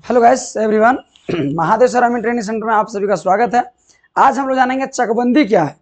Hello guys everyone, Mahadev sir army training centre में आप सभी का स्वागत है। आज हम लोग जानेंगे चकबंदी क्या है।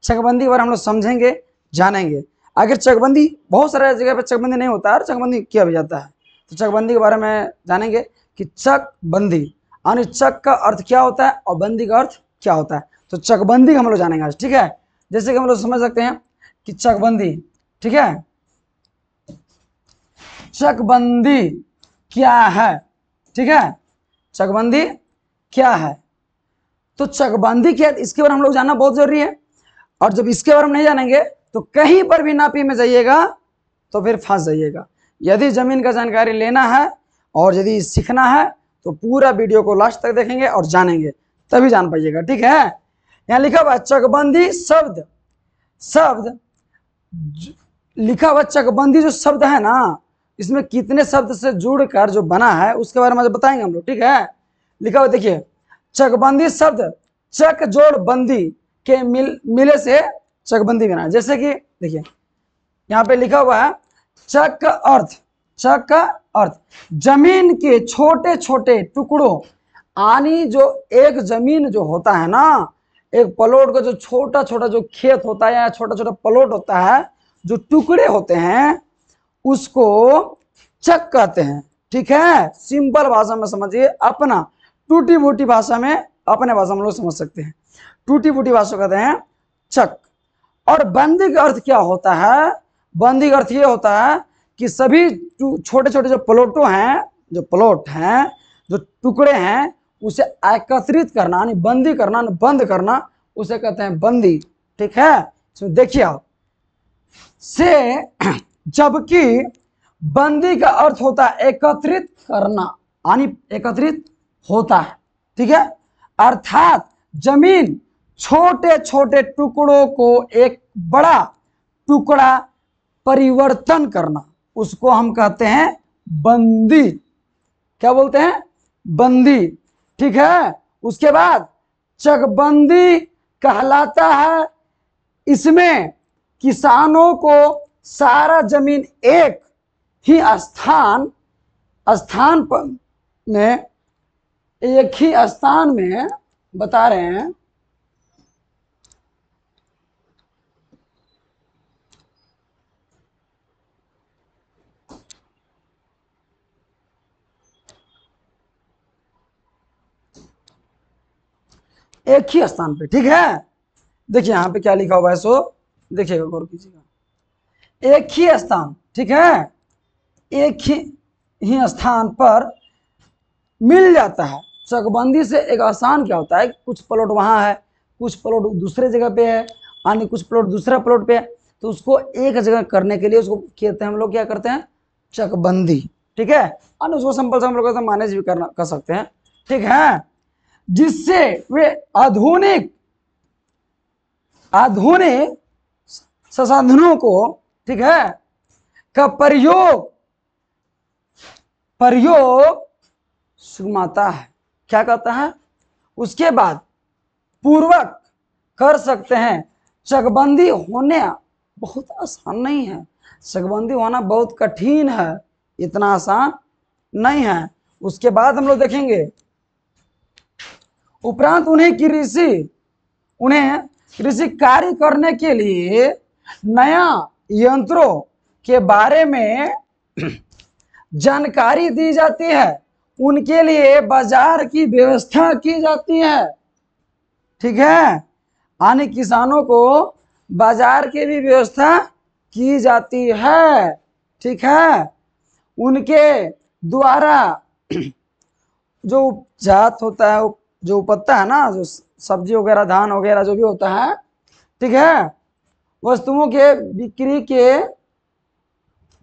चकबंदी के बारे में हम लोग समझेंगे, जानेंगे। आखिर चकबंदी, बहुत सारे जगह पे चकबंदी नहीं होता है, चकबंदी किया भी जाता है। तो चकबंदी के बारे में जानेंगे कि चकबंदी यानी चक का अर्थ क्या होता है और बंदी का अर्थ क्या होता है। तो चकबंदी हम लोग जानेंगे आज, ठीक है। जैसे कि हम लोग समझ सकते हैं कि चकबंदी, ठीक है, चकबंदी क्या है, ठीक है। चकबंदी क्या है, तो चकबंदी क्या है इसके बारे में हम लोग जानना बहुत जरूरी है। और जब इसके बारे में नहीं जानेंगे तो कहीं पर भी नापी में जाइएगा तो फिर फंस जाइएगा। यदि जमीन का जानकारी लेना है और यदि सीखना है तो पूरा वीडियो को लास्ट तक देखेंगे और जानेंगे, तभी जान पाइएगा, ठीक है। यहाँ लिखा हुआ चकबंदी शब्द, लिखा हुआ चकबंदी जो शब्द है ना, इसमें कितने शब्द से जुड़कर जो बना है उसके बारे में बताएंगे हम लोग, ठीक है। लिखा हुआ देखिए, चकबंदी शब्द चक जोड़ बंदी के मिले से चकबंदी बना। जैसे कि देखिए यहाँ पे लिखा हुआ है चक का अर्थ जमीन के छोटे छोटे टुकड़ों, यानी जो एक जमीन जो होता है ना, एक प्लॉट का जो छोटा छोटा जो खेत होता है या छोटा छोटा प्लॉट होता है, जो टुकड़े होते हैं उसको चक कहते हैं, ठीक है। सिंपल भाषा में समझिए, अपना टूटी फूटी भाषा में, अपने भाषा में लोग समझ सकते हैं। टूटी फूटी भाषा कहते हैं चक। और बंदी का अर्थ क्या होता है? बंदी का अर्थ ये होता है कि सभी छोटे छोटे जो प्लॉटों हैं, जो प्लॉट हैं, जो टुकड़े हैं, उसे एकत्रित करना यानी बंदी करना, बंद करना, उसे कहते हैं बंदी, ठीक है। इसमें देखिए आप से, जबकि बंदी का अर्थ होता है एकत्रित करना, यानी एकत्रित होता है, ठीक है। अर्थात जमीन छोटे छोटे टुकड़ों को एक बड़ा टुकड़ा परिवर्तन करना, उसको हम कहते हैं बंदी। क्या बोलते हैं? बंदी, ठीक है। उसके बाद चकबंदी कहलाता है, इसमें किसानों को सारा जमीन एक ही स्थान पर में, एक ही स्थान में बता रहे हैं, एक ही स्थान पे, ठीक है। देखिए यहाँ पे क्या लिखा हुआ है, सो देखिएगा, गौर कीजिएगा। एक ही स्थान, ठीक है, एक ही स्थान पर मिल जाता है। चकबंदी से एक आसान क्या होता है, कुछ प्लॉट वहां है, कुछ प्लॉट दूसरे जगह पे है, यानी कुछ प्लॉट दूसरा प्लॉट पे है, तो उसको एक जगह करने के लिए उसको कहते हैं, हम लोग क्या करते हैं, चकबंदी, ठीक है। और उसको सिंपल से हम लोग मैनेज भी कर सकते हैं, ठीक है। जिससे वे आधुनिक संसाधनों को, ठीक है, का प्रयोग सुगमाता है। क्या कहता है? उसके बाद पूर्वक कर सकते हैं। चकबंदी होने बहुत आसान नहीं है, चकबंदी होना बहुत कठिन है, इतना आसान नहीं है। उसके बाद हम लोग देखेंगे, उपरांत उन्हें कृषि कार्य करने के लिए नया यंत्रों के बारे में जानकारी दी जाती है, उनके लिए बाजार की व्यवस्था की जाती है, ठीक है। यानी किसानों को बाजार की भी व्यवस्था की जाती है, ठीक है। उनके द्वारा जो उपजात होता है, जो उपजता है ना, जो सब्जी वगैरह, धान वगैरह जो भी होता है, ठीक है, वस्तुओं के बिक्री के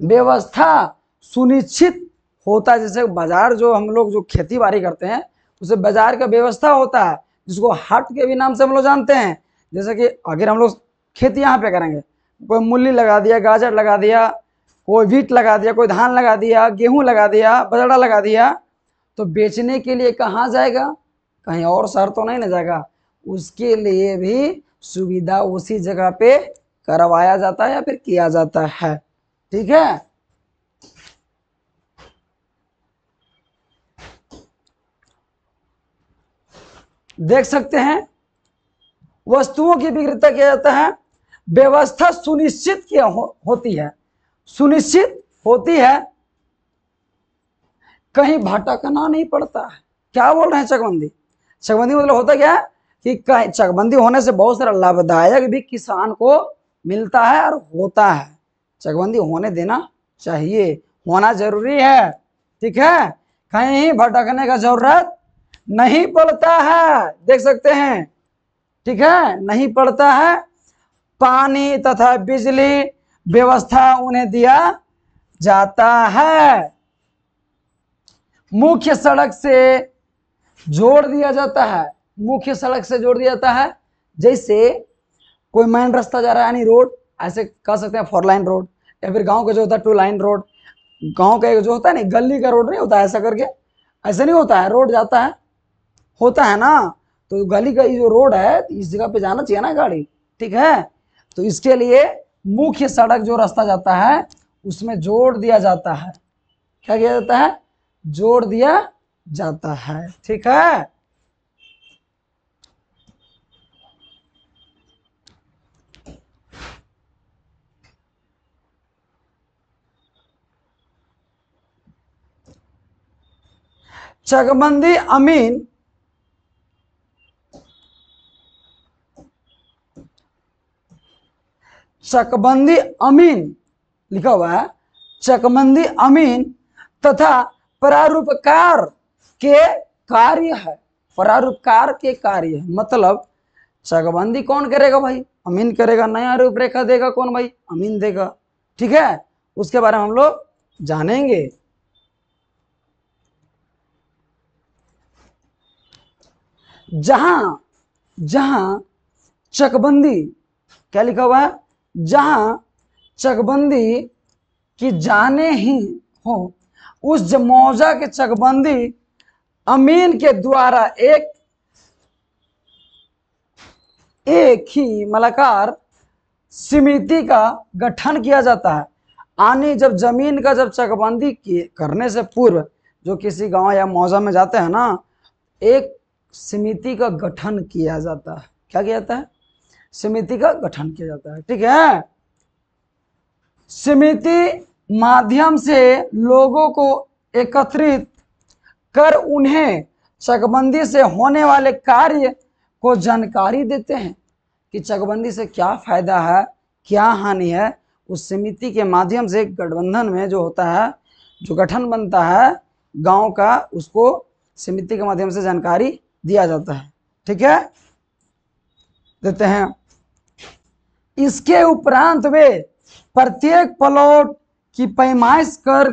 व्यवस्था सुनिश्चित होता है। जैसे बाजार, जो हम लोग जो खेती बाड़ी करते हैं उसे बाजार का व्यवस्था होता है, जिसको हाट के भी नाम से हम लोग जानते हैं। जैसे कि अगर हम लोग खेती यहाँ पे करेंगे, कोई मूली लगा दिया, गाजर लगा दिया, कोई वीट लगा दिया, कोई धान लगा दिया, गेहूं लगा दिया, बजड़ा लगा दिया, तो बेचने के लिए कहाँ जाएगा? कहीं और शहर तो नहीं ना जाएगा। उसके लिए भी सुविधा उसी जगह पे करवाया जाता है या फिर किया जाता है, ठीक है। देख सकते हैं, वस्तुओं की विक्रेता किया जाता है, व्यवस्था सुनिश्चित किया होती है, सुनिश्चित होती है, कहीं भटकना नहीं पड़ता है। क्या बोल रहे हैं चकबंदी? चकबंदी मतलब होता क्या है कि चकबंदी होने से बहुत सारा लाभदायक भी किसान को मिलता है और होता है। चकबंदी होने देना चाहिए, होना जरूरी है, ठीक है। कहीं भटकने का जरूरत नहीं पड़ता है, देख सकते हैं, ठीक है, नहीं पड़ता है। पानी तथा बिजली व्यवस्था उन्हें दिया जाता है, मुख्य सड़क से जोड़ दिया जाता है, मुख्य सड़क से जोड़ दिया जाता है। जैसे कोई मेन रास्ता जा रहा है यानी रोड, ऐसे कह सकते हैं 4 लाइन रोड, या फिर गांव का जो होता है 2 लाइन रोड। गांव का जो होता है ना गली का रोड नहीं होता ऐसा करके, ऐसे नहीं होता है, रोड जाता है, होता है ना। तो गली का जो रोड है इस जगह पे जाना चाहिए ना गाड़ी, ठीक है। तो इसके लिए मुख्य सड़क जो रास्ता जाता है उसमें जोड़ दिया जाता है। क्या किया जाता है? जोड़ दिया जाता है, ठीक है। चकबंदी अमीन चकबंदी अमीन लिखा हुआ है, चकबंदी अमीन तथा प्रारूपकार के कार्य है, प्रारूपकार के कार्य है। मतलब चकबंदी कौन करेगा भाई? अमीन करेगा। नया रूपरेखा देगा कौन भाई? अमीन देगा, ठीक है। उसके बारे में हम लोग जानेंगे। जहां जहां चकबंदी, क्या लिखा हुआ है? जहां चकबंदी की जाने ही हो उस जमौजा के चकबंदी अमीन के द्वारा एक ही मलाकार समिति का गठन किया जाता है। आने जब जमीन का जब चकबंदी करने से पूर्व जो किसी गांव या मौजा में जाते हैं ना, एक समिति का गठन किया जाता है। क्या किया जाता है? समिति का गठन किया जाता है, ठीक है। समिति माध्यम से लोगों को एकत्रित कर उन्हें चकबंदी से होने वाले कार्य को जानकारी देते हैं कि चकबंदी से क्या फायदा है, क्या हानि है। उस समिति के माध्यम से गठबंधन में जो होता है, जो गठन बनता है गांव का, उसको समिति के माध्यम से जानकारी दिया जाता है, ठीक है, देते हैं। इसके उपरांत वे प्रत्येक प्लॉट की पैमाइश कर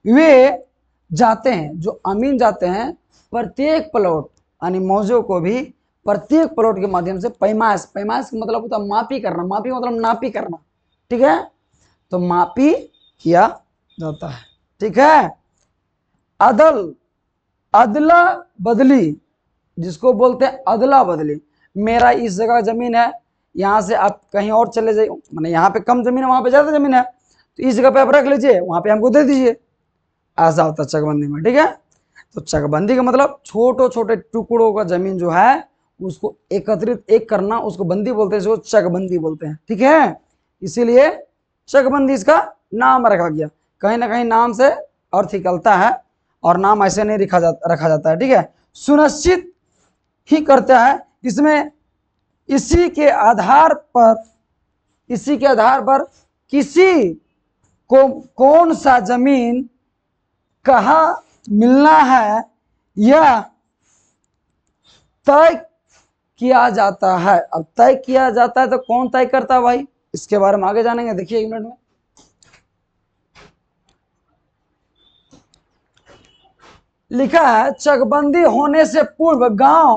वे जाते हैं, जो अमीन जाते हैं प्रत्येक प्लॉट यानी मौजों को भी प्रत्येक प्लॉट के माध्यम से पैमाइश, पैमाइश का मतलब होता है मापी करना, मापी मतलब नापी करना, ठीक है। तो मापी किया जाता है, ठीक है। अदला बदली, जिसको बोलते हैं अदला बदली, मेरा इस जगह जमीन है, यहाँ से आप कहीं और चले जाइए, मैंने यहाँ पे कम जमीन है वहां पे ज्यादा जमीन है, तो इस जगह पे आप रख लीजिए, वहां पे हमको दे दीजिए, ऐसा होता है चकबंदी में, ठीक है। तो चकबंदी का मतलब छोटे छोटे टुकड़ों का जमीन जो है उसको एकत्रित एक करना, उसको बंदी बोलते हैं, इसको चकबंदी बोलते हैं, ठीक है। इसीलिए चकबंदी इसका नाम रखा गया। कहीं ना कहीं नाम से अर्थ निकलता है और नाम ऐसे नहीं रखा जाता है, ठीक है। सुनिश्चित ही करता है इसमें, इसी के आधार पर किसी को कौन सा जमीन कहाँ मिलना है यह तय किया जाता है। अब तय किया जाता है तो कौन तय करता है भाई? इसके बारे में आगे जानेंगे, देखिए 1 मिनट में। लिखा है चकबंदी होने से पूर्व गांव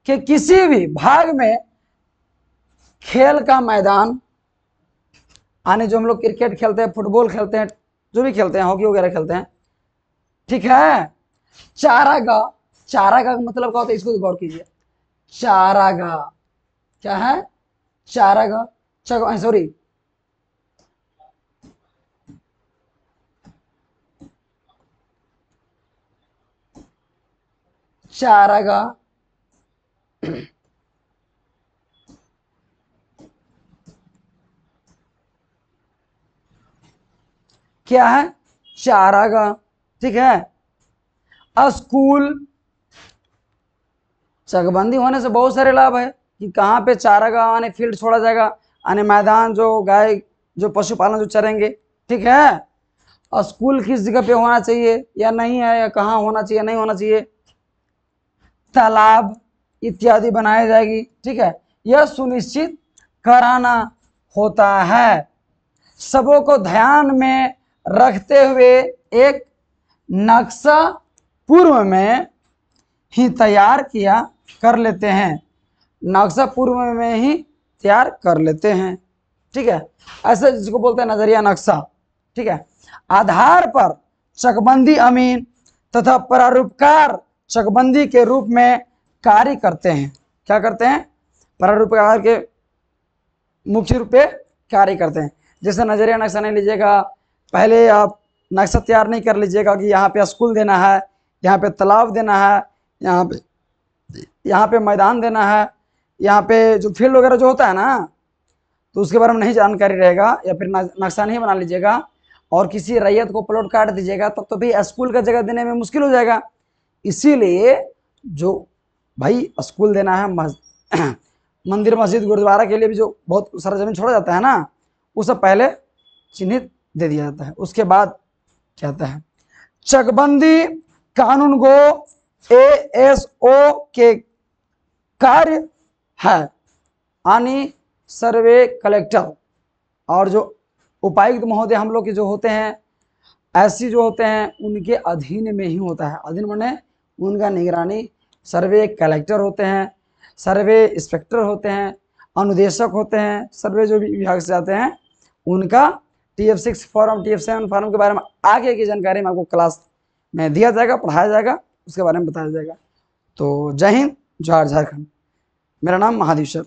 के किसी भी भाग में खेल का मैदान, आने जो हम लोग क्रिकेट खेलते हैं, फुटबॉल खेलते हैं, जो भी खेलते हैं, हॉकी वगैरह खेलते हैं, ठीक है। चारागाह, चारागाह का मतलब क्या होता है इसको गौर कीजिए। चारागाह क्या है? चारागाह, सॉरी, चारागाह क्या है, चारागाह। ठीक है। स्कूल, चकबंदी होने से बहुत सारे लाभ है कि कहाँ पे चारागाह आने फील्ड छोड़ा जाएगा, आने मैदान जो गाय जो पशुपालन जो चरेंगे। ठीक है। और स्कूल किस जगह पे होना चाहिए या नहीं है, या कहाँ होना चाहिए नहीं होना चाहिए, तालाब इत्यादि बनाई जाएगी। ठीक है। यह सुनिश्चित कराना होता है। सबों को ध्यान में रखते हुए एक नक्शा पूर्व में ही तैयार किया कर लेते हैं, नक्शा पूर्व में ही तैयार कर लेते हैं। ठीक है। ऐसे जिसको बोलते हैं नजरिया नक्शा। ठीक है। आधार पर चकबंदी अमीन तथा प्रारूपकार चकबंदी के रूप में कार्य करते हैं। क्या करते हैं, प्रारूपकार के मुख्य रूप से कार्य करते हैं। जैसे नजरिया नक्शा नहीं लीजिएगा, पहले आप नक्शा तैयार नहीं कर लीजिएगा कि यहाँ पे स्कूल देना है, यहाँ पे तालाब देना है, यहाँ पे मैदान देना है, यहाँ पे जो फील्ड वगैरह जो होता है ना, तो उसके बारे में नहीं जानकारी रहेगा, या फिर नक्शा नहीं बना लीजिएगा और किसी रैयत को प्लॉट काट दीजिएगा, तब तो भी स्कूल का जगह देने में मुश्किल हो जाएगा। इसीलिए जो भाई स्कूल देना है, मंदिर मस्जिद गुरुद्वारा के लिए भी जो बहुत सारा जमीन छोड़ा जाता है ना, वो सब पहले चिन्हित दे दिया जाता है। उसके बाद क्या आता है, चकबंदी कानून गो ASO के कार्य है, यानी सर्वे कलेक्टर और जो उपायुक्त महोदय हम लोग के जो होते हैं, ऐसी जो होते हैं, उनके अधीन में ही होता है। अधीन माने उनका निगरानी सर्वे कलेक्टर होते हैं, सर्वे इंस्पेक्टर होते हैं, अनुदेशक होते हैं, सर्वे जो भी विभाग से जाते हैं, उनका TF6 फॉर्म TF7 फॉर्म के बारे में आगे की जानकारी में आपको क्लास में दिया जाएगा, पढ़ाया जाएगा, उसके बारे में बताया जाएगा। तो जय हिंद, जय झारखंड। मेरा नाम महादेव सर।